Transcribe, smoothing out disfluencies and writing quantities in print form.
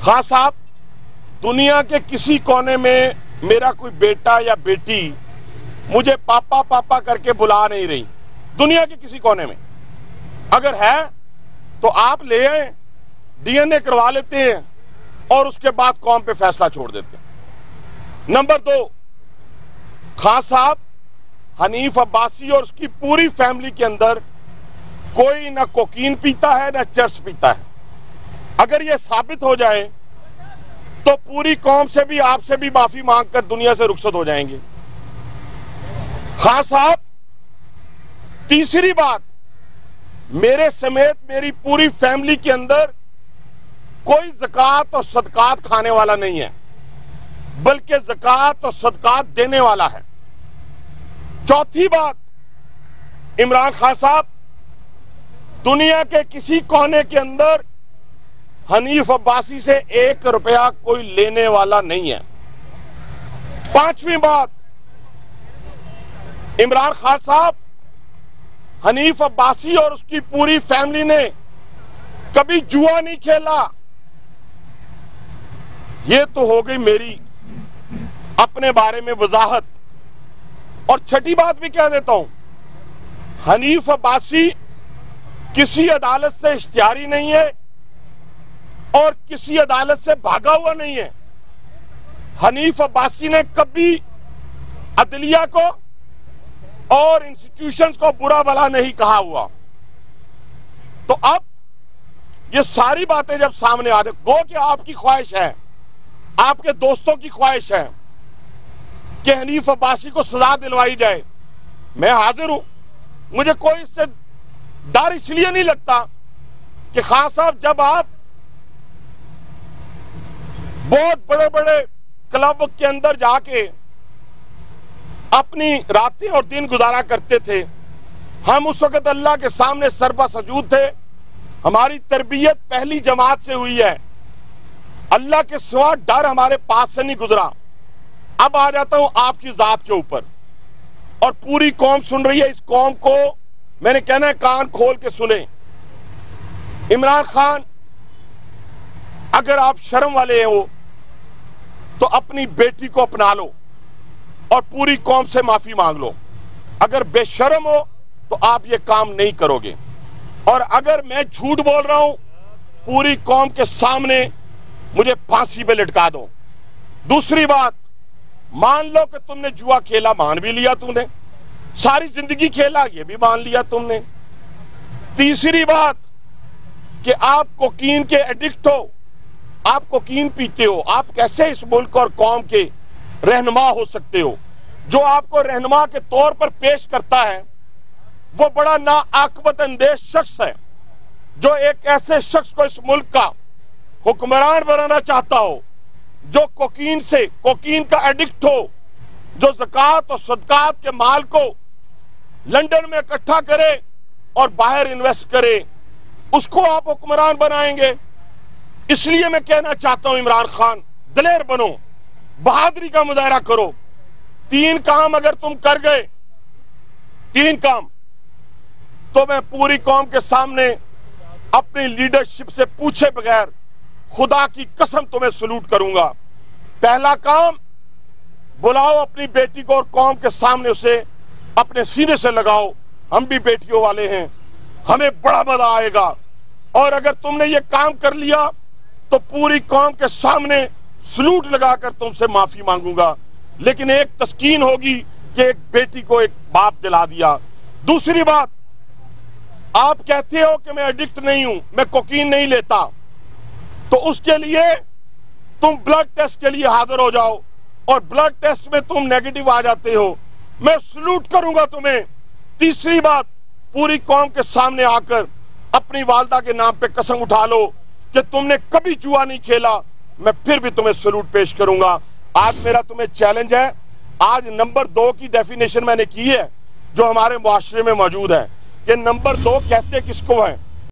खां साहब, दुनिया के किसी कोने में मेरा कोई बेटा या बेटी मुझे पापा पापा करके बुला नहीं रही, दुनिया के किसी कोने में। अगर है तो आप ले आए, डीएनए करवा लेते हैं और उसके बाद कौम पे फैसला छोड़ देते हैं। नंबर 2, खां साहब, हनीफ अब्बासी और उसकी पूरी फैमिली के अंदर कोई ना कोकीन पीता है ना चर्स पीता है। अगर यह साबित हो जाए तो पूरी कौम से भी, आपसे भी माफी मांगकर दुनिया से रुखसत हो जाएंगे। खां साहब, तीसरी बात, मेरे समेत मेरी पूरी फैमिली के अंदर कोई ज़कात और सदकात खाने वाला नहीं है, बल्कि ज़कात और सदकात देने वाला है। चौथी बात, इमरान खान साहब, दुनिया के किसी कोने के अंदर हनीफ अब्बासी से 1 रुपया कोई लेने वाला नहीं है। पांचवी बात, इमरान खान साहब, हनीफ अब्बासी और उसकी पूरी फैमिली ने कभी जुआ नहीं खेला। ये तो हो गई मेरी अपने बारे में वजाहत। और छठी बात भी कह देता हूं, हनीफ अब्बासी किसी अदालत से इश्तिहारी नहीं है और किसी अदालत से भागा हुआ नहीं है। हनीफ अब्बासी ने कभी अदलिया को और इंस्टीट्यूशंस को बुरा भला नहीं कहा हुआ। तो अब ये सारी बातें जब सामने आ रही, गो कि आपकी ख्वाहिश है, आपके दोस्तों की ख्वाहिश है कि हनीफ अब्बासी को सजा दिलवाई जाए, मैं हाजिर हूं। मुझे कोई इससे डर इसलिए नहीं लगता कि खान साहब, जब आप बहुत बड़े बड़े क्लब के अंदर जाके अपनी रातें और दिन गुजारा करते थे, हम उस वक्त अल्लाह के सामने सरबा सजूद थे। हमारी तरबियत पहली जमात से हुई है, अल्लाह के सिवा डर हमारे पास से नहीं गुजरा। अब आ जाता हूं आपकी जात के ऊपर, और पूरी कौम सुन रही है। इस कौम को मैंने कहना है, कान खोल के सुने। इमरान खान, अगर आप शर्म वाले हो तो अपनी बेटी को अपना लो और पूरी कौम से माफी मांग लो। अगर बेशर्म हो तो आप ये काम नहीं करोगे। और अगर मैं झूठ बोल रहा हूं, पूरी कौम के सामने मुझे फांसी पे लटका दो। दूसरी बात, मान लो कि तुमने जुआ खेला, मान भी लिया तुमने, सारी जिंदगी खेला, ये भी मान लिया तुमने। तीसरी बात कि आप कोकीन के एडिक्ट हो, आप कोकीन पीते हो, आप कैसे इस मुल्क और कौम के रहनुमा हो सकते हो? जो आपको रहनुमा के तौर पर पेश करता है वो बड़ा नाआकबत अंदेश शख्स है, जो एक ऐसे शख्स को इस मुल्क का हुक्मरान बनाना चाहता हो, जो कोकीन का एडिक्ट हो, जो ज़कात और सदकात के माल को लंदन में इकट्ठा करे और बाहर इन्वेस्ट करे, उसको आप हुक्मरान बनाएंगे। इसलिए मैं कहना चाहता हूं, इमरान खान, दलेर बनो, बहादुरी का मुजाहरा करो। 3 काम अगर तुम कर गए, 3 काम, तो मैं पूरी कौम के सामने अपनी लीडरशिप से पूछे बगैर खुदा की कसम तुम्हें सलूट करूंगा। पहला काम, बुलाओ अपनी बेटी को और कौम के सामने उसे अपने सीने से लगाओ। हम भी बेटियों वाले हैं, हमें बड़ा मजा आएगा। और अगर तुमने ये काम कर लिया तो पूरी कौम के सामने सलूट लगाकर तुमसे माफी मांगूंगा। लेकिन एक तस्कीन होगी कि एक बेटी को एक बाप दिला दिया। दूसरी बात, आप कहते हो कि मैं एडिक्ट नहीं हूं, मैं कोकीन नहीं लेता, तो उसके लिए तुम ब्लड टेस्ट के लिए हाजिर हो जाओ और ब्लड टेस्ट में तुम नेगेटिव आ जाते हो, मैं सलूट करूंगा तुम्हें। तीसरी बात, पूरी कौम के सामने आकर अपनी वालदा के नाम पे कसम उठा लो कि तुमने कभी जुआ नहीं खेला, मैं फिर भी तुम्हें सलूट पेश करूंगा। आज मेरा तुम्हें चैलेंज है। आज नंबर 2 की डेफिनेशन मैंने की है जो हमारे मुआशरे में मौजूद है कि नंबर 2 कहते किसको है?